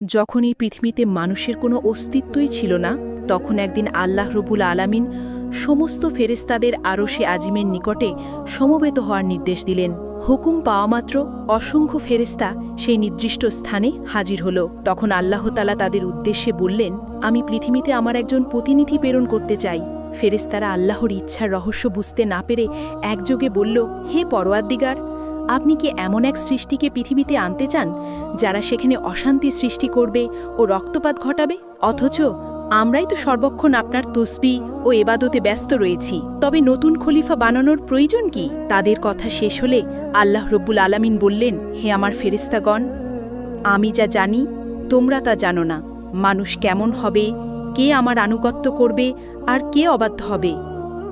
যখন এই পৃথিবীতে মানুষের কোনো অস্তিত্বই ছিল না, তখন একদিন আল্লাহ রব্বুল আলামিন সমস্ত ফেরেশতাদের আরশে আজিমের নিকটে সমবেত হওয়ার নির্দেশ দিলেন। হুকুম পাওয়ামাত্র অসংখ্য ফেরেশতা সেই নির্দিষ্ট স্থানে হাজির হল। তখন আল্লাহ তাআলা তাদের উদ্দেশ্যে বললেন, আমি পৃথিবীতে আমার একজন প্রতিনিধি প্রেরণ করতে চাই। ফেরেশতারা আল্লাহর ইচ্ছার রহস্য বুঝতে না পেরে একযোগে বলল, হে পরওয়ারদিগার, আপনি কি এমন এক সৃষ্টিকে পৃথিবীতে আনতে চান যারা সেখানে অশান্তি সৃষ্টি করবে ও রক্তপাত ঘটাবে? অথচ আমরাই তো সর্বক্ষণ আপনার তসবিহ ও এবাদতে ব্যস্ত রয়েছি। তবে নতুন খলিফা বানানোর প্রয়োজন কি? তাদের কথা শেষ হলে আল্লাহ রব্বুল আলামিন বললেন, হে আমার ফেরেশতাগণ, আমি যা জানি তোমরা তা জানো না। মানুষ কেমন হবে, কে আমার আনুগত্য করবে আর কে অবাধ্য হবে,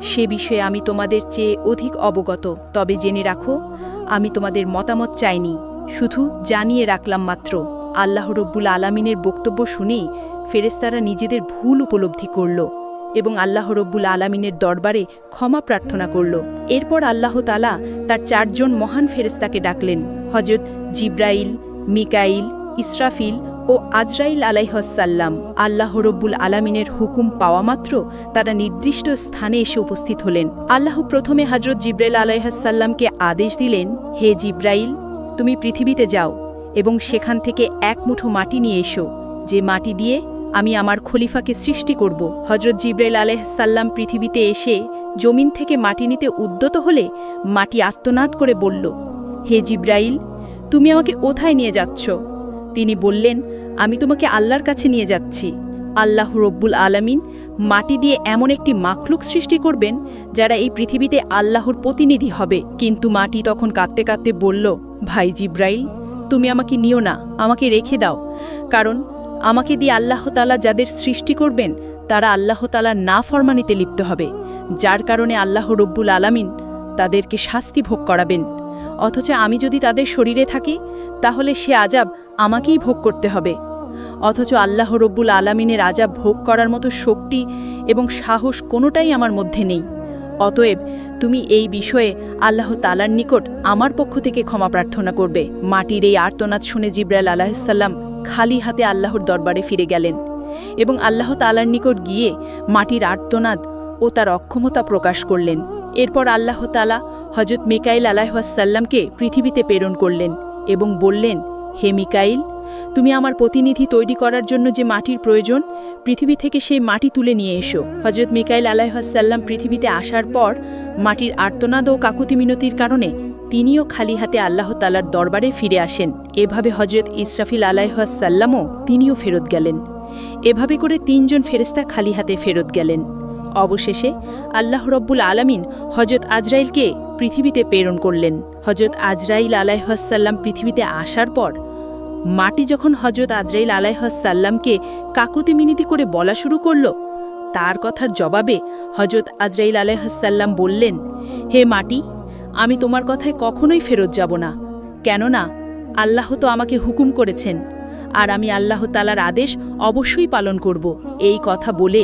সে বিষয়ে আমি তোমাদের চেয়ে অধিক অবগত। তবে জেনে রাখো, আমি তোমাদের মতামত চাইনি, শুধু জানিয়ে রাখলাম মাত্র। আল্লাহ রব্বুল আলামিনের বক্তব্য শুনেই ফেরেশতারা নিজেদের ভুল উপলব্ধি করল এবং আল্লাহ রব্বুল আলামিনের দরবারে ক্ষমা প্রার্থনা করল। এরপর আল্লাহ তাআলা তার 4 জন মহান ফেরেশতাকে ডাকলেন, হযরত জিব্রাইল, মিকাইল, ইসরাফিল ও আজরাইল আলাইহিসসালাম। আল্লাহ রব্বুল আলামিনের হুকুম পাওয়ামাত্র তারা নির্দিষ্ট স্থানে এসে উপস্থিত হলেন। আল্লাহ প্রথমে হযরত জিব্রাইল আলাইহিসসালামকে আদেশ দিলেন, হে জিব্রাইল, তুমি পৃথিবীতে যাও এবং সেখান থেকে এক মুঠো মাটি নিয়ে এসো, যে মাটি দিয়ে আমি আমার খলিফাকে সৃষ্টি করব। হযরত জিব্রাইল আলাইহিসসালাম পৃথিবীতে এসে জমিন থেকে মাটি নিতে উদ্যত হলে মাটি আর্তনাদ করে বলল, হে জিব্রাইল, তুমি আমাকে কোথায় নিয়ে যাচ্ছ? তিনি বললেন, আমি তোমাকে আল্লাহর কাছে নিয়ে যাচ্ছি। আল্লাহ রব্বুল আলামিন মাটি দিয়ে এমন একটি মাখলুক সৃষ্টি করবেন যারা এই পৃথিবীতে আল্লাহর প্রতিনিধি হবে। কিন্তু মাটি তখন কাঁদতে কাঁদতে বলল, ভাই জিব্রাইল, তুমি আমাকে নিও না, আমাকে রেখে দাও, কারণ আমাকে দিয়ে আল্লাহ তাআলা যাদের সৃষ্টি করবেন তারা আল্লাহ তাআলার নাফরমানিতে লিপ্ত হবে, যার কারণে আল্লাহ রব্বুল আলামিন তাদেরকে শাস্তি ভোগ করাবেন। অথচ আমি যদি তাদের শরীরে থাকি তাহলে সে আযাব আমাকেই ভোগ করতে হবে। অথচ আল্লাহ রব্বুল আলামিনের আযাব ভোগ করার মতো শক্তি এবং সাহস কোনোটাই আমার মধ্যে নেই। অতএব তুমি এই বিষয়ে আল্লাহ তাআলার নিকট আমার পক্ষ থেকে ক্ষমা প্রার্থনা করবে। মাটির এই আর্তনাদ শুনে জিব্রাইল আলাইহিসসালাম খালি হাতে আল্লাহর দরবারে ফিরে গেলেন এবং আল্লাহ তাআলার নিকট গিয়ে মাটির আর্তনাদ ও তার অক্ষমতা প্রকাশ করলেন। এরপর আল্লাহ তাআলা হযরত মিকাইল আলাইহিসসালামকে পৃথিবীতে প্রেরণ করলেন এবং বললেন, হে মিকাইল, তুমি আমার প্রতিনিধি তৈরি করার জন্য যে মাটির প্রয়োজন, পৃথিবী থেকে সেই মাটি তুলে নিয়ে এসো। হযরত মিকাইল আলাইহিসসালাম পৃথিবীতে আসার পর মাটির আর্তনাদ ও কাকুতি মিনতির কারণে তিনিও খালি হাতে আল্লাহ তাআলার দরবারে ফিরে আসেন। এভাবে হযরত ইসরাফিল আলাইহিসসালামও তিনিও ফেরত গেলেন। এভাবে করে 3 জন ফেরেশতা খালি হাতে ফেরত গেলেন। অবশেষে আল্লাহ রব্বুল আলামিন হযরত আজরাইলকে পৃথিবীতে প্রেরণ করলেন। হযরত আজরাইল আলাইহিসসালাম পৃথিবীতে আসার পর মাটি যখন হযরত আজরাইল আলাইহিসসালামকে কাকুতি মিনতি করে বলা শুরু করল, তার কথার জবাবে হযরত আজরাইল আলাইহিসসালাম বললেন, হে মাটি, আমি তোমার কথায় কখনোই ফেরত যাব না, কেননা আল্লাহ তো আমাকে হুকুম করেছেন আর আমি আল্লাহ তাআলার আদেশ অবশ্যই পালন করব। এই কথা বলে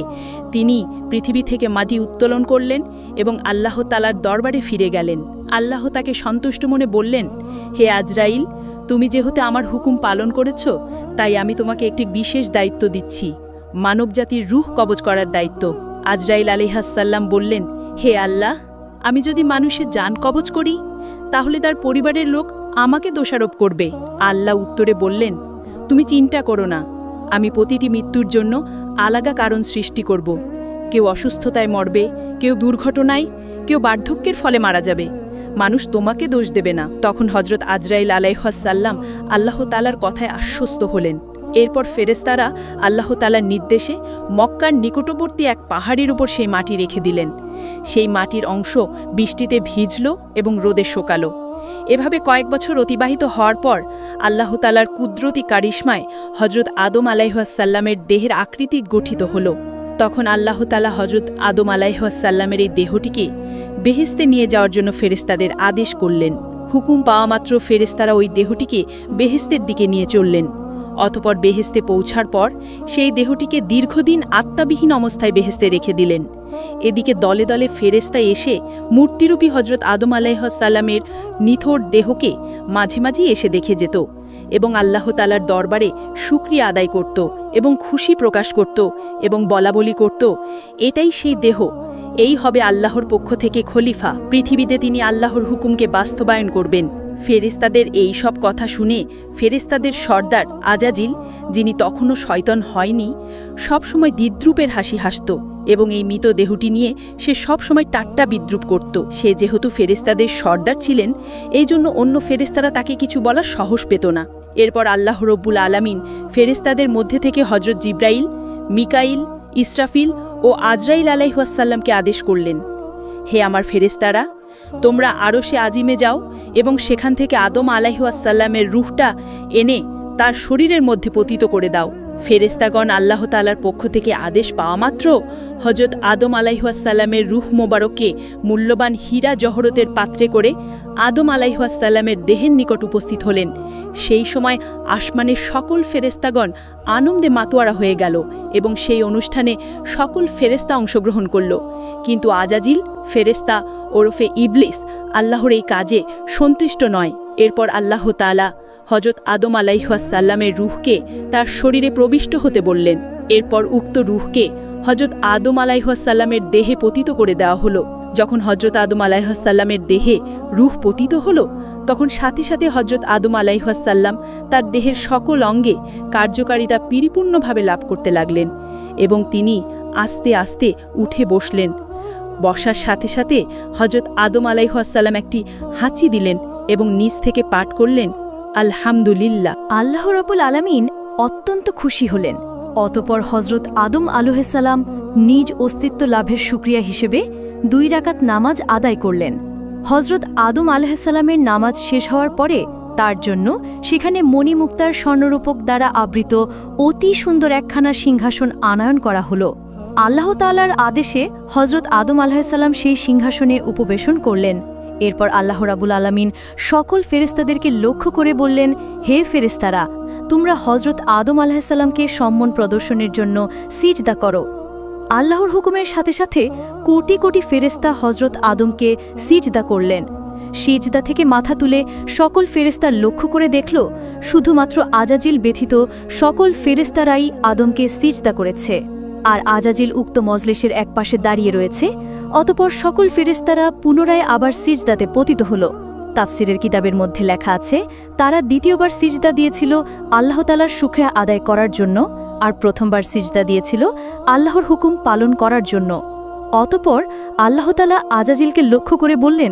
তিনি পৃথিবী থেকে মাটি উত্তোলন করলেন এবং আল্লাহ তাআলার দরবারে ফিরে গেলেন। আল্লাহ তাকে সন্তুষ্ট মনে বললেন, হে আজরাইল, তুমি যেহেতু আমার হুকুম পালন করেছ, তাই আমি তোমাকে একটি বিশেষ দায়িত্ব দিচ্ছি, মানবজাতির রূহ কবজ করার দায়িত্ব। আজরাইল আলাইহিসসালাম বললেন, হে আল্লাহ, আমি যদি মানুষের জান কবজ করি তাহলে তার পরিবারের লোক আমাকে দোষারোপ করবে। আল্লাহ উত্তরে বললেন, তুমি চিন্তা করো না, আমি প্রতিটি মৃত্যুর জন্য আলাদা কারণ সৃষ্টি করব। কেউ অসুস্থতায় মরবে, কেউ দুর্ঘটনায়, কেউ বার্ধক্যের ফলে মারা যাবে, মানুষ তোমাকে দোষ দেবে না। তখন হযরত আজরাইল আলাইহিসসালাম আল্লাহ তাআলার কথায় আশ্বস্ত হলেন। এরপর ফেরেশতারা আল্লাহ তাআলার নির্দেশে মক্কার নিকটবর্তী এক পাহাড়ের উপর সেই মাটি রেখে দিলেন। সেই মাটির অংশ বৃষ্টিতে ভিজল এবং রোদে শুকালো। এভাবে কয়েক বছর অতিবাহিত হওয়ার পর আল্লাহ তাআলার কুদরতি কারিশমায় হযরত আদম আলাইহিসসালামের দেহের আকৃতি গঠিত হল। তখন আল্লাহ তাআলা হযরত আদম আলাইহিসসালামের এই দেহটিকে বেহেশতে নিয়ে যাওয়ার জন্য ফেরেশতাদের আদেশ করলেন। হুকুম পাওয়া মাত্র ফেরেশতারা ওই দেহটিকে বেহেশতের দিকে নিয়ে চললেন। অতঃপর বেহেশতে পৌঁছার পর সেই দেহটিকে দীর্ঘদিন আত্মাবিহীন অবস্থায় বেহেশতে রেখে দিলেন। এদিকে দলে দলে ফেরেশতা এসে মূর্তিরূপী হযরত আদম আলাইহিসসালামের নিথর দেহকে মাঝে মাঝে এসে দেখে যেত এবং আল্লাহ তাআলার দরবারে শুকরিয়া আদায় করত এবং খুশি প্রকাশ করত এবং বলাবলি করত, এটাই সেই দেহ, এই হবে আল্লাহর পক্ষ থেকে খলিফা, পৃথিবীতে তিনি আল্লাহর হুকুমকে বাস্তবায়ন করবেন। ফেরেশতাদের এই সব কথা শুনে ফেরেশতাদের সর্দার আজাজিল, যিনি তখনও শয়তান হয়নি, সবসময় দ্বিদ্রুপের হাসি হাসত এবং এই মৃত দেহটি নিয়ে সে সবসময় টাট্টা বিদ্রুপ করত। সে যেহেতু ফেরেশতাদের সর্দার ছিলেন, এই জন্য অন্য ফেরেশতারা তাকে কিছু বলার সাহস পেত না। এরপর আল্লাহ রব্বুল আলামিন ফেরেশতাদের মধ্যে থেকে হযরত জিব্রাইল, মিকাইল, ইসরাফিল ও আজরাইল আলাইহিসসালামকে আদেশ করলেন, হে আমার ফেরেশতারা, তোমরা আরশে আজিমে যাও এবং সেখান থেকে আদম আলাইহিসসালামের রূহটা এনে তার শরীরের মধ্যে পতিত করে দাও। ফেরেশতাগণ আল্লাহ তাআলার পক্ষ থেকে আদেশ পাওয়া মাত্র হযরত আদম আলাইহিসসালামের রূহ মোবারককে মূল্যবান হীরা জহরতের পাত্রে করে আদম আলাইহিসসালামের দেহের নিকট উপস্থিত হলেন। সেই সময় আসমানের সকল ফেরেশতাগণ আনন্দে মাতোয়ারা হয়ে গেল এবং সেই অনুষ্ঠানে সকল ফেরেশতা অংশগ্রহণ করল। কিন্তু আজাজিল ফেরেশতা ওরফে ইবলিস আল্লাহর এই কাজে সন্তুষ্ট নয়। এরপর আল্লাহ তাআলা হযরত আদম আলাইহিসসালামের রূহকে তার শরীরে প্রবিষ্ট হতে বললেন। এরপর উক্ত রূহকে হযরত আদম আলাইহিসসালামের দেহে পতিত করে দেওয়া হলো। যখন হযরত আদম আলাইহিসসালামের দেহে রূহ পতিত হলো, তখন সাথে সাথে হযরত আদম আলাইহিসসালাম তার দেহের সকল অঙ্গে কার্যকারিতা পরিপূর্ণভাবে লাভ করতে লাগলেন এবং তিনি আস্তে আস্তে উঠে বসলেন। বসার সাথে সাথে হযরত আদম আলাইহিসসালাম একটি হাঁচি দিলেন এবং নিচ থেকে পাঠ করলেন, আলহামদুলিল্লাহ। আল্লাহ রাব্বুল আলামিন অত্যন্ত খুশি হলেন। অতঃপর হযরত আদম আলাইহিসসালাম নিজ অস্তিত্ব লাভের শুকরিয়া হিসেবে 2 রাকাত নামাজ আদায় করলেন। হযরত আদম আলাইহিসসালামের নামাজ শেষ হওয়ার পরে তার জন্য সেখানে মণিমুক্তার স্বর্ণরূপক দ্বারা আবৃত অতি সুন্দর একখানা সিংহাসন আনয়ন করা হলো। আল্লাহ তাআলার আদেশে হযরত আদম আলাইহিসসালাম সেই সিংহাসনে উপবেশন করলেন। এরপর আল্লাহ রাব্বুল আলামিন সকল ফেরেশতাদেরকে লক্ষ্য করে বললেন, হে ফেরেশতারা, তোমরা হযরত আদম আলাইহিসসালামকে সম্মান প্রদর্শনের জন্য সিজদা করো। আল্লাহর হুকুমের সাথে সাথে কোটি কোটি ফেরেশতা হযরত আদমকে সিজদা করলেন। সিজদা থেকে মাথা তুলে সকল ফেরেশতা লক্ষ্য করে দেখল, শুধুমাত্র আজাজিল ব্যতীত সকল ফেরেশতারাই আদমকে সিজদা করেছে, আর আজাজিল উক্ত মজলিসের একপাশে দাঁড়িয়ে রয়েছে। অতঃপর সকল ফেরেশতারা পুনরায় আবার সিজদাতে পতিত হল। তাফসিরের কিতাবের মধ্যে লেখা আছে, তারা দ্বিতীয়বার সিজদা দিয়েছিল আল্লাহ তাআলার শুকরিয়া আদায় করার জন্য, আর প্রথমবার সিজদা দিয়েছিল আল্লাহর হুকুম পালন করার জন্য। অতঃপর আল্লাহ তাআলা আজাজিলকে লক্ষ্য করে বললেন,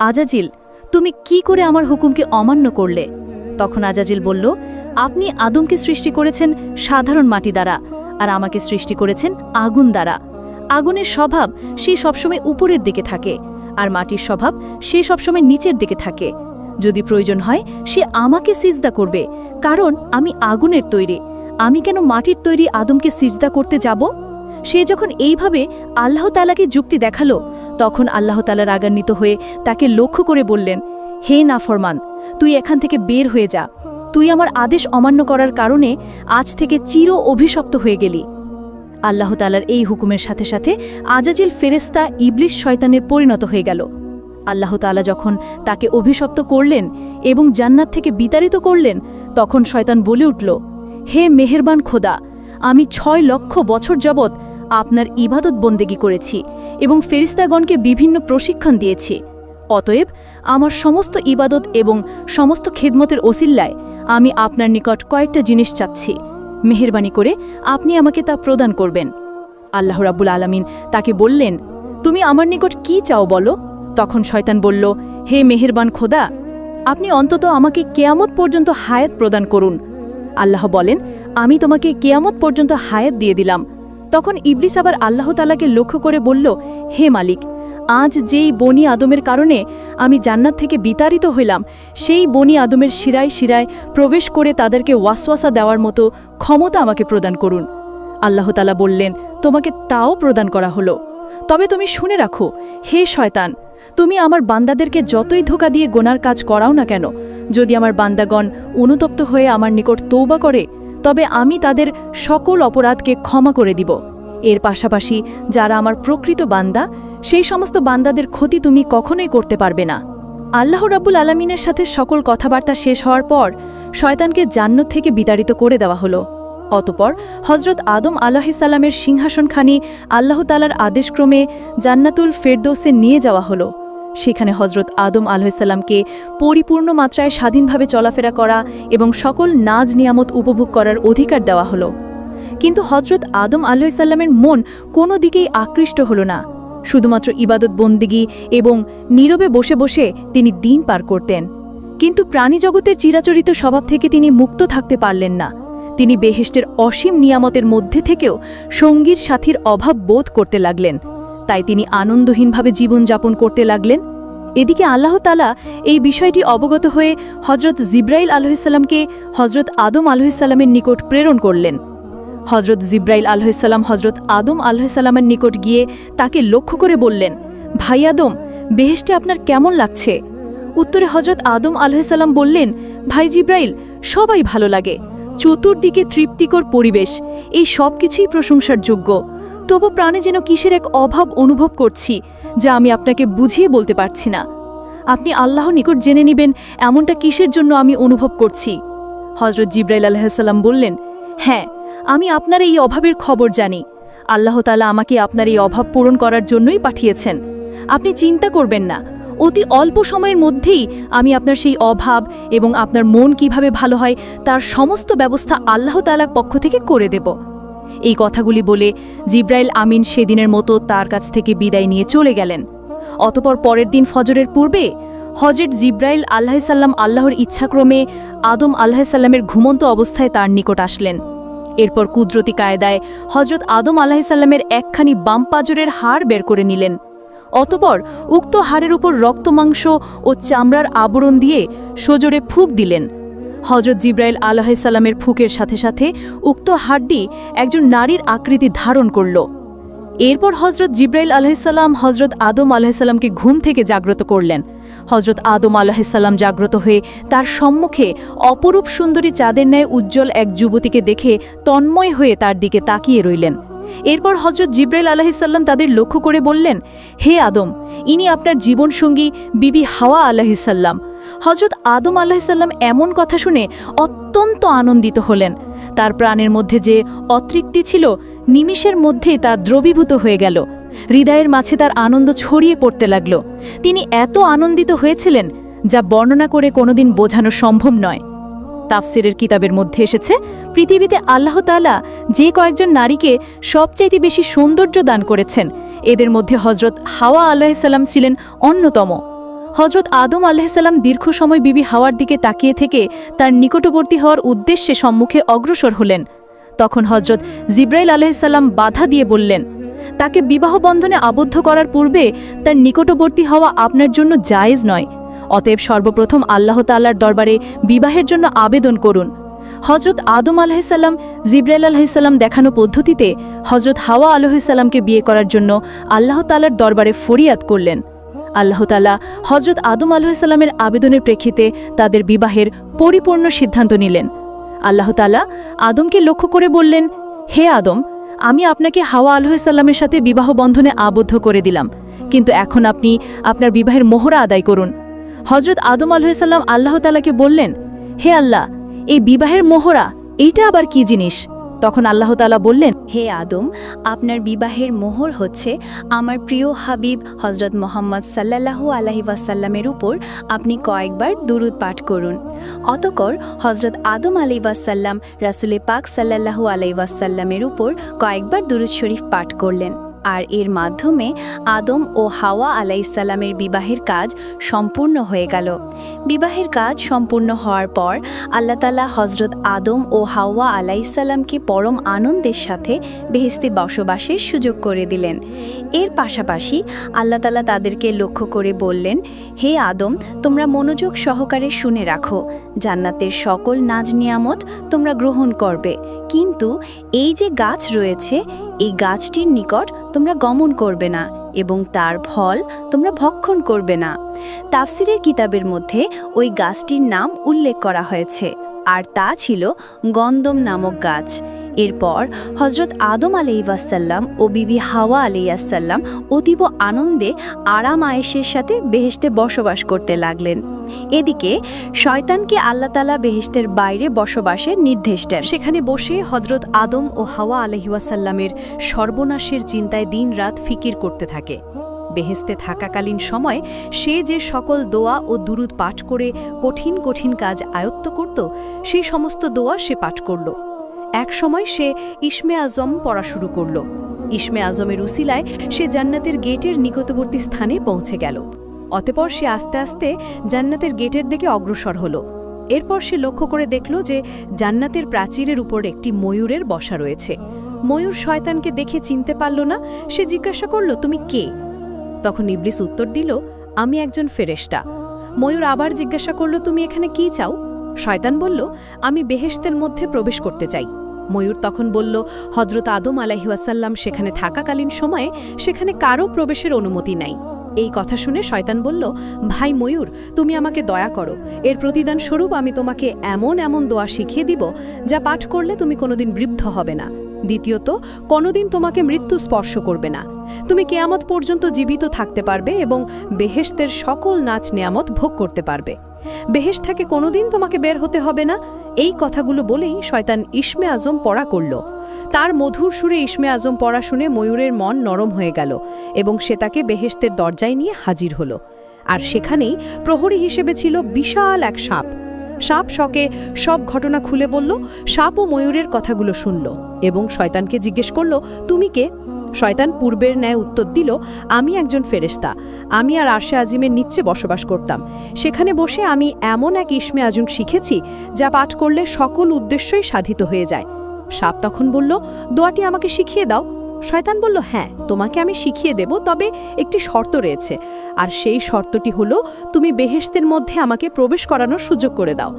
আজাজিল, তুমি কি করে আমার হুকুমকে অমান্য করলে? তখন আজাজিল বলল, আপনি আদমকে সৃষ্টি করেছেন সাধারণ মাটি দ্বারা, আর আমাকে সৃষ্টি করেছেন আগুন দ্বারা। আগুনের স্বভাব সে সবসময় উপরের দিকে থাকে, আর মাটির স্বভাব সে সবসময় নিচের দিকে থাকে। যদি প্রয়োজন হয় সে আমাকে সিজদা করবে, কারণ আমি আগুনের তৈরি। আমি কেন মাটির তৈরি আদমকে সিজদা করতে যাব? সে যখন এইভাবে আল্লাহ তাআলাকে যুক্তি দেখালো, তখন আল্লাহ তাআলা রাগান্বিত হয়ে তাকে লক্ষ্য করে বললেন, হে নাফরমান, তুই এখান থেকে বের হয়ে যা। তুই আমার আদেশ অমান্য করার কারণে আজ থেকে চির অভিশপ্ত হয়ে গেলি। আল্লাহ তাআলার এই হুকুমের সাথে সাথে আজাজিল ফেরেশতা ইবলিস শয়তানের পরিণত হয়ে গেল। আল্লাহ তাআলা যখন তাকে অভিশপ্ত করলেন এবং জান্নাত থেকে বিতাড়িত করলেন, তখন শয়তান বলে উঠল, হে মেহেরবান খোদা, আমি 6 লক্ষ বছর যাবৎ আপনার ইবাদত বন্দেগী করেছি এবং ফেরেশতাগণকে বিভিন্ন প্রশিক্ষণ দিয়েছি। অতএব আমার সমস্ত ইবাদত এবং সমস্ত খেদমতের ওসিল্লায় আমি আপনার নিকট কয়েকটা জিনিস চাচ্ছি। মেহেরবানি করে আপনি আমাকে তা প্রদান করবেন। আল্লাহ রাব্বুল আলামিন তাকে বললেন, তুমি আমার নিকট কি চাও বলো? তখন শয়তান বলল, হে মেহেরবান খোদা, আপনি অন্তত আমাকে কিয়ামত পর্যন্ত হায়াত প্রদান করুন। আল্লাহ বলেন, আমি তোমাকে কিয়ামত পর্যন্ত হায়াত দিয়ে দিলাম। তখন ইবলিস আবার আল্লাহ তাআলাকে লক্ষ্য করে বলল, হে মালিক, আজ যেই বনি আদমের কারণে আমি জান্নাত থেকে বিতাড়িত হইলাম, সেই বনি আদমের শিরায় শিরায় প্রবেশ করে তাদেরকে ওয়াসওয়াসা দেওয়ার মতো ক্ষমতা আমাকে প্রদান করুন। আল্লাহ তাআলা বললেন, তোমাকে তাও প্রদান করা হলো। তবে তুমি শুনে রাখো, হে শয়তান, তুমি আমার বান্দাদেরকে যতই ধোঁকা দিয়ে গোনার কাজ করাও না কেন, যদি আমার বান্দাগণ অনুতপ্ত হয়ে আমার নিকট তওবা করে, তবে আমি তাদের সকল অপরাধকে ক্ষমা করে দিব। এর পাশাপাশি যারা আমার প্রকৃত বান্দা, সেই সমস্ত বান্দাদের ক্ষতি তুমি কখনোই করতে পারবে না। আল্লাহ রাব্বুল আলামিনের সাথে সকল কথাবার্তা শেষ হওয়ার পর শয়তানকে জান্নাত থেকে বিতাড়িত করে দেওয়া হলো। অতঃপর হজরত আদম আলাইহিসসালামের সিংহাসনখানি আল্লাহ তাআলার আদেশক্রমে জান্নাতুল ফেরদৌসে নিয়ে যাওয়া হলো। সেখানে হজরত আদম আলাইহিসসালামকে পরিপূর্ণ মাত্রায় স্বাধীনভাবে চলাফেরা করা এবং সকল নাজ নিয়ামত উপভোগ করার অধিকার দেওয়া হলো। কিন্তু হজরত আদম আলাইহিসসালামের মন কোনো দিকেই আকৃষ্ট হল না। শুধুমাত্র ইবাদত বন্দিগি এবং নীরবে বসে বসে তিনি দিন পার করতেন। কিন্তু প্রাণীজগতের চিরাচরিত স্বভাব থেকে তিনি মুক্ত থাকতে পারলেন না। তিনি বেহেশতের অসীম নিয়ামতের মধ্যে থেকেও সঙ্গীর সাথীর অভাব বোধ করতে লাগলেন। তাই তিনি আনন্দহীনভাবে জীবনযাপন করতে লাগলেন। এদিকে আল্লাহ তাআলা এই বিষয়টি অবগত হয়ে হজরত জিব্রাইল আলাইহিসসালামকে হজরত আদম আলাইহিসসালামের নিকট প্রেরণ করলেন। হজরত জিব্রাইল আলাইহিসসালাম হজরত আদম আলাইহিসসালামের নিকট গিয়ে তাকে লক্ষ্য করে বললেন, ভাই আদম, বেহেশতে আপনার কেমন লাগছে? উত্তরে হজরত আদম আলাইহিসসালাম বললেন, ভাই জিব্রাইল, সবাই ভালো লাগে, চতুর্দিকে তৃপ্তিকর পরিবেশ, এই সব কিছুই প্রশংসার যোগ্য। তবু প্রাণে যেন কিসের এক অভাব অনুভব করছি, যা আমি আপনাকে বুঝিয়ে বলতে পারছি না। আপনি আল্লাহর নিকট জেনে নেবেন এমনটা কিসের জন্য আমি অনুভব করছি। হজরত জিব্রাইল আলাইহিসসালাম বললেন, হ্যাঁ, আমি আপনার এই অভাবের খবর জানি। আল্লাহ তাআলা আমাকে আপনার এই অভাব পূরণ করার জন্যই পাঠিয়েছেন। আপনি চিন্তা করবেন না, অতি অল্প সময়ের মধ্যেই আমি আপনার সেই অভাব এবং আপনার মন কিভাবে ভালো হয় তার সমস্ত ব্যবস্থা আল্লাহ তাআলার পক্ষ থেকে করে দেব। এই কথাগুলি বলে জিব্রাইল আমিন সেদিনের মতো তার কাছ থেকে বিদায় নিয়ে চলে গেলেন। অতঃপর পরের দিন ফজরের পূর্বে হজরত জিব্রাইল আলাইহিসসালাম আল্লাহর ইচ্ছাক্রমে আদম আলাইহিসসালামের ঘুমন্ত অবস্থায় তার নিকট আসলেন। এরপর কুদরতি কায়দায় হজরত আদম আলাইহিসসালামের একখানি বাম পাজরের হাড় বের করে নিলেন। অতঃপর উক্ত হাড়ের উপর রক্তমাংস ও চামড়ার আবরণ দিয়ে সজোরে ফুঁক দিলেন। হজরত জিব্রাইল আলাইহিসসালামের ফুঁকের সাথে সাথে উক্ত হাড়টি একজন নারীর আকৃতি ধারণ করল। এরপর হজরত জিব্রাইল আলাইহিসসালাম হজরত আদম আলাইহিসসালামকে ঘুম থেকে জাগ্রত করলেন। হজরত আদম আলাইহিসসালাম জাগ্রত হয়ে তার সম্মুখে অপরূপ সুন্দরী চাঁদের ন্যায় উজ্জ্বল এক যুবতীকে দেখে তন্ময় হয়ে তার দিকে তাকিয়ে রইলেন। এরপর হজরত জিব্রাইল আলাইহিসসালাম তাদের লক্ষ্য করে বললেন, হে আদম, ইনি আপনার জীবনসঙ্গী বিবি হাওয়া আলাইহিসসালাম। হজরত আদম আলাইহিসসালাম এমন কথা শুনে অত্যন্ত আনন্দিত হলেন। তার প্রাণের মধ্যে যে অতৃপ্তি ছিল নিমিষের মধ্যেই তা দ্রবীভূত হয়ে গেল। হৃদয়ের মাঝে তার আনন্দ ছড়িয়ে পড়তে লাগল। তিনি এত আনন্দিত হয়েছিলেন যা বর্ণনা করে কোনোদিন বোঝানো সম্ভব নয়। তাফসিরের কিতাবের মধ্যে এসেছে, পৃথিবীতে আল্লাহ তাআলা যে কয়েকজন নারীকে সবচাইতে বেশি সৌন্দর্য দান করেছেন, এদের মধ্যে হজরত হাওয়া আলাইহিসসালাম ছিলেন অন্যতম। হজরত আদম আলাইহিসসালাম দীর্ঘ সময় বিবি হাওয়ার দিকে তাকিয়ে থেকে তার নিকটবর্তী হওয়ার উদ্দেশ্যে সম্মুখে অগ্রসর হলেন। তখন হজরত জিব্রাইল আলাইহিসসালাম বাধা দিয়ে বললেন, তাকে বিবাহ বন্ধনে আবদ্ধ করার পূর্বে তার নিকটবর্তী হওয়া আপনার জন্য জায়েজ নয়। অতএব সর্বপ্রথম আল্লাহ তাআলার দরবারে বিবাহের জন্য আবেদন করুন। হজরত আদম আলাইহিসসালাম জিব্রাইল আলাইহিসসালাম দেখানো পদ্ধতিতে হজরত হাওয়া আলাইহিসসালামকে বিয়ে করার জন্য আল্লাহ তাআলার দরবারে ফরিয়াদ করলেন। আল্লাহ তাআলা হজরত আদম আলাইহিসসালামের আবেদনের প্রেক্ষিতে তাদের বিবাহের পরিপূর্ণ সিদ্ধান্ত নিলেন। আল্লাহ তাআলা আদমকে লক্ষ্য করে বললেন, হে আদম, আমি আপনাকে হাওয়া আলাইহিসসালামের সাথে বিবাহ বন্ধনে আবদ্ধ করে দিলাম, কিন্তু এখন আপনি আপনার বিবাহের মোহরা আদায় করুন। হজরত আদম আলাইহিসসালাম আল্লাহ তাআলাকে বললেন, হে আল্লাহ, এই বিবাহের মোহরা এইটা আবার কি জিনিস? তখন আল্লাহ তাআলা বললেন, হে আদম, আপনার বিবাহের মোহর হচ্ছে আমার প্রিয় হাবিব হজরত মোহাম্মদ সাল্লাল্লাহু আলাইহি ওয়াসাল্লামের উপর আপনি কয়েকবার দুরূদ পাঠ করুন। অতঃপর হজরত আদম আলাইহি ওয়াসাল্লাম রাসূলে পাক সাল্লাল্লাহু আলাইহি ওয়াসাল্লামের উপর কয়েকবার দুরূদ শরীফ পাঠ করলেন। আর এর মাধ্যমে আদম ও হাওয়া আলাইহিসসালামের বিবাহের কাজ সম্পূর্ণ হয়ে গেল। বিবাহের কাজ সম্পূর্ণ হওয়ার পর আল্লাহ তাআলা হজরত আদম ও হাওয়া আলাইহিসসালামকে পরম আনন্দের সাথে বেহেশতে বসবাসের সুযোগ করে দিলেন। এর পাশাপাশি আল্লাহ তাআলা তাদেরকে লক্ষ্য করে বললেন, হে আদম, তোমরা মনোযোগ সহকারে শুনে রাখো, জান্নাতের সকল নাজ নিয়ামত তোমরা গ্রহণ করবে, কিন্তু এই যে গাছ রয়েছে এই গাছটির নিকট তোমরা গমন করবে না এবং তার ফল তোমরা ভক্ষণ করবে না। তাফসিরের কিতাবের মধ্যে ওই গাছটির নাম উল্লেখ করা হয়েছে, আর তা ছিল গন্ধম নামক গাছ। এরপর হজরত আদম আলাইহিসসালাম ও বিবি হাওয়া আলাইহিসসালাম অতীব আনন্দে আরাম আয়েশের সাথে বেহেশতে বসবাস করতে লাগলেন। এদিকে শয়তানকে আল্লাহ তাআলা বেহেশতের বাইরে বসবাসের নির্দেশ দেন। সেখানে বসে হজরত আদম ও হাওয়া আলাইহিসসালামের সর্বনাশের চিন্তায় দিনরাত ফিকির করতে থাকে। বেহেশতে থাকাকালীন সময় সে যে সকল দোয়া ও দুরুদ পাঠ করে কঠিন কঠিন কাজ আয়ত্ত করত, সেই সমস্ত দোয়া সে পাঠ করল। এক সময় সে ইসমে আজম পড়া শুরু করল। ইসমে আজমের উসিলায় সে জান্নাতের গেটের নিকটবর্তী স্থানে পৌঁছে গেল। অতঃপর সে আস্তে আস্তে জান্নাতের গেটের দিকে অগ্রসর হল। এরপর সে লক্ষ্য করে দেখল যে জান্নাতের প্রাচীরের উপর একটি ময়ূরের বসা রয়েছে। ময়ূর শয়তানকে দেখে চিনতে পারল না। সে জিজ্ঞাসা করল, তুমি কে? তখন ইবলিস উত্তর দিল, আমি একজন ফেরেশতা। ময়ূর আবার জিজ্ঞাসা করল, তুমি এখানে কি চাও? শয়তান বলল, আমি বেহেশতের মধ্যে প্রবেশ করতে চাই। ময়ূর তখন বলল, হযরত আদম আলাইহিসসালাম সেখানে থাকাকালীন সময়ে সেখানে কারও প্রবেশের অনুমতি নাই। এই কথা শুনে শয়তান বলল, ভাই ময়ূর, তুমি আমাকে দয়া করো। এর প্রতিদান স্বরূপ আমি তোমাকে এমন এমন দোয়া শিখিয়ে দিব যা পাঠ করলে তুমি কোনোদিন বৃদ্ধ হবে না। দ্বিতীয়ত, কোনোদিন তোমাকে মৃত্যু স্পর্শ করবে না। তুমি কিয়ামত পর্যন্ত জীবিত থাকতে পারবে এবং বেহেশতের সকল নাচ নেয়ামত ভোগ করতে পারবে। বেহেশত থেকে কোনোদিন তোমাকে বের হতে হবে না। এই কথাগুলো বলেই শয়তান ইসমে আজম পড়া করল। তার মধুর সুরে ইসমে আজম পড়া শুনে ময়ূরের মন নরম হয়ে গেল এবং সে তাকে বেহেশতের দরজায় নিয়ে হাজির হল। আর সেখানেই প্রহরী হিসেবে ছিল বিশাল এক সাপ। সাপ শকে সব ঘটনা খুলে বলল। সাপ ও ময়ূরের কথাগুলো শুনল এবং শয়তানকে জিজ্ঞেস করল, তুমি কে? শয়তান পূর্বের ন্যায় উত্তর দিল, আমি একজন ফেরেশতা। আমি আর আরশে আজিমের নিচে বসবাস করতাম। সেখানে বসে আমি এমন এক ইসমে আজম শিখেছি যা পাঠ করলে সকল উদ্দেশ্যই সাধিত হয়ে যায়। সাপ তখন বলল, দোয়াটি আমাকে শিখিয়ে দাও। শয়তান বলল, হ্যাঁ, তোমাকে আমি শিখিয়ে দেব, তবে একটি শর্ত রয়েছে। আর সেই শর্তটি হলো, তুমি বেহেশতের মধ্যে আমাকে প্রবেশ করানোর সুযোগ করে দাও।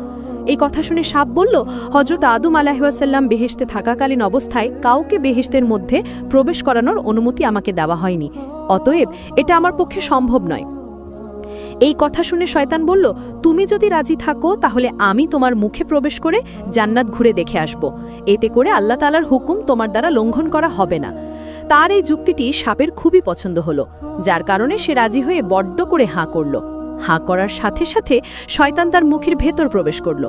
এই কথা শুনে সাপ বলল, হযরত আদম আলাইহিসসালাম বেহেশতে থাকাকালীন অবস্থায় কাউকে বেহেশতের মধ্যে প্রবেশ করানোর অনুমতি আমাকে দেওয়া হয়নি। অতএব এটা আমার পক্ষে সম্ভব নয়। এই কথা শুনে শয়তান বলল, তুমি যদি রাজি থাকো তাহলে আমি তোমার মুখে প্রবেশ করে জান্নাত ঘুরে দেখে আসব। এতে করে আল্লাহ তাআলার হুকুম তোমার দ্বারা লঙ্ঘন করা হবে না। তার এই যুক্তিটি সাপের খুবই পছন্দ হলো, যার কারণে সে রাজি হয়ে বড্ড করে হাঁ করল। হাঁ করার সাথে সাথে শয়তান তার মুখের ভেতর প্রবেশ করল।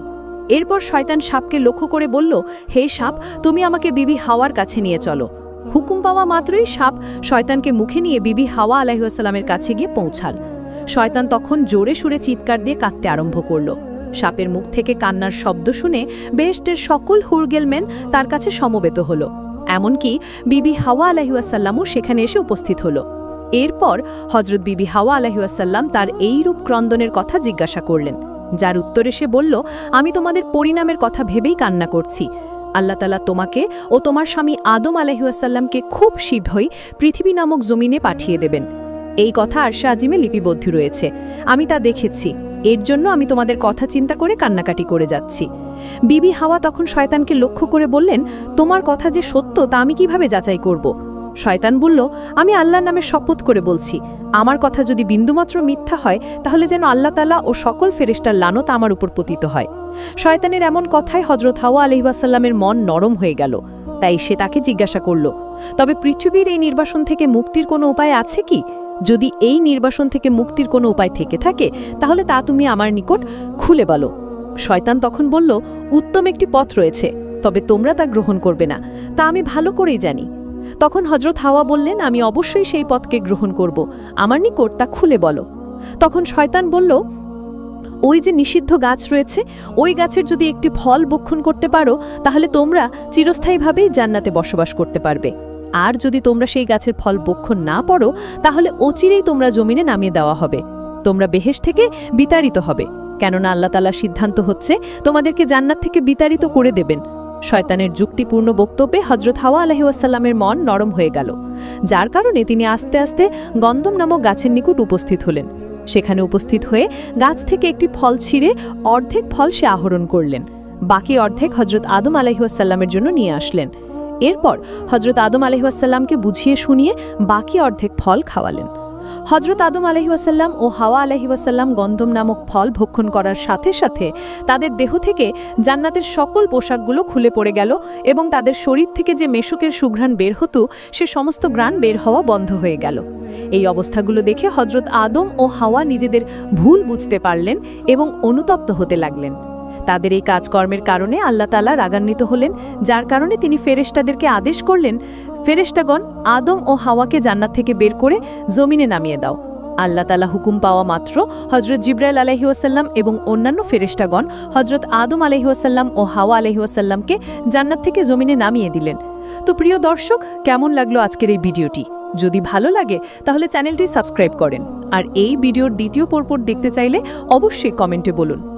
এরপর শয়তান সাপকে লক্ষ্য করে বলল, হে সাপ, তুমি আমাকে বিবি হাওয়ার কাছে নিয়ে চলো। হুকুম পাওয়া মাত্রই সাপ শয়তানকে মুখে নিয়ে বিবি হাওয়া আলাইহিসসালামের কাছে গিয়ে পৌঁছাল। শয়তান তখন জোরে সুরে চিৎকার দিয়ে কাঁদতে আরম্ভ করল। সাপের মুখ থেকে কান্নার শব্দ শুনে বেহেশতের সকল হুরগেলমেন তার কাছে সমবেত হল। এমনকি বিবি হাওয়া আলাইহিসসালামও সেখানে এসে উপস্থিত হল। এরপর হযরত বিবি হাওয়া আলাইহিসসালাম তার এই রূপ ক্রন্দনের কথা জিজ্ঞাসা করলেন, যার উত্তরে সে বলল, আমি তোমাদের পরিণামের কথা ভেবেই কান্না করছি। আল্লাহ তাআলা তোমাকে ও তোমার স্বামী আদম আলাইহিসসালামকে খুব শীঘ্রই পৃথিবী নামক জমিনে পাঠিয়ে দেবেন। এই কথা আরশে আজিমে লিপিবদ্ধ রয়েছে। আমি তা দেখেছি। এর জন্য আমি তোমাদের কথা চিন্তা করে কান্নাকাটি করে যাচ্ছি। বিবি হাওয়া তখন শয়তানকে লক্ষ্য করে বললেন, তোমার কথা যে সত্য তা আমি কিভাবে যাচাই করব? শয়তান বলল, আমি আল্লাহর নামে শপথ করে বলছি, আমার কথা যদি বিন্দুমাত্র মিথ্যা হয় তাহলে যেন আল্লাহ তাআলা ও সকল ফেরেশতার লানত আমার উপর পতিত হয়। শয়তানের এমন কথায় হযরত হাওয়া আলাইহিসসালামের মন নরম হয়ে গেল। তাই সে তাকে জিজ্ঞাসা করল, তবে পৃথিবীর এই নির্বাসন থেকে মুক্তির কোনো উপায় আছে কি? যদি এই নির্বাসন থেকে মুক্তির কোনো উপায় থেকে থাকে তাহলে তা তুমি আমার নিকট খুলে বলো। শয়তান তখন বলল, উত্তম একটি পথ রয়েছে, তবে তোমরা তা গ্রহণ করবে না, তা আমি ভালো করেই জানি। তখন হযরত হাওয়া বললেন, আমি অবশ্যই সেই পথকে গ্রহণ করব, আমার নিকট তা খুলে বলো। তখন শয়তান বলল, ওই যে নিষিদ্ধ গাছ রয়েছে, ওই গাছের যদি একটি ফল ভক্ষণ করতে পারো তাহলে তোমরা চিরস্থায়ীভাবেই জান্নাতে বসবাস করতে পারবে। আর যদি তোমরা সেই গাছের ফল ভক্ষণ না পারো তাহলে অচিরেই তোমরা জমিনে নামিয়ে দেওয়া হবে। তোমরা বেহেশত থেকে বিতাড়িত হবে, কেননা আল্লাহ তাআলার সিদ্ধান্ত হচ্ছে তোমাদেরকে জান্নাত থেকে বিতাড়িত করে দেবেন। শয়তানের যুক্তিপূর্ণ বক্তব্যে হযরত হাওয়া আলাইহিসসালামের মন নরম হয়ে গেল, যার কারণে তিনি আস্তে আস্তে গন্ধম নামক গাছের নিকট উপস্থিত হলেন। সেখানে উপস্থিত হয়ে গাছ থেকে একটি ফল ছিঁড়ে অর্ধেক ফল সে আহরণ করলেন। বাকি অর্ধেক হযরত আদম আলাইহিসসালামের জন্য নিয়ে আসলেন। এরপর হযরত আদম আলাইহিসসালামকে বুঝিয়ে শুনিয়ে বাকি অর্ধেক ফল খাওয়ালেন। হজরত আদম আলাইহিওয়াসাল্লাম ও হাওয়া আলাইহিওয়াসাল্লাম গন্ধম নামক ফল ভক্ষণ করার সাথে সাথে তাদের দেহ থেকে জান্নাতের সকল পোশাকগুলো খুলে পড়ে গেল এবং তাদের শরীর থেকে যে মেশকের সুঘ্রাণ বের হতো সে সমস্ত ঘ্রাণ বের হওয়া বন্ধ হয়ে গেল। এই অবস্থাগুলো দেখে হজরত আদম ও হাওয়া নিজেদের ভুল বুঝতে পারলেন এবং অনুতপ্ত হতে লাগলেন। তাদের এই কাজকর্মের কারণে আল্লাহ তাআলা রাগান্বিত হলেন, যার কারণে তিনি ফেরেশতাদেরকে আদেশ করলেন, ফেরেশতাগণ, আদম ও হাওয়াকে জান্নাত থেকে বের করে জমিনে নামিয়ে দাও। আল্লাহ তাআলা হুকুম পাওয়া মাত্র হজরত জিবরাইল আলাইহিওয়াসাল্লাম এবং অন্যান্য ফেরেশতাগণ হজরত আদম আলাইহিওয়াসাল্লাম ও হাওয়া আলাইহিওয়াসাল্লামকে জান্নাত থেকে জমিনে নামিয়ে দিলেন। তো প্রিয় দর্শক, কেমন লাগলো আজকের এই ভিডিওটি? যদি ভালো লাগে তাহলে চ্যানেলটি সাবস্ক্রাইব করেন, আর এই ভিডিওর দ্বিতীয় পর্ব দেখতে চাইলে অবশ্যই কমেন্টে বলুন।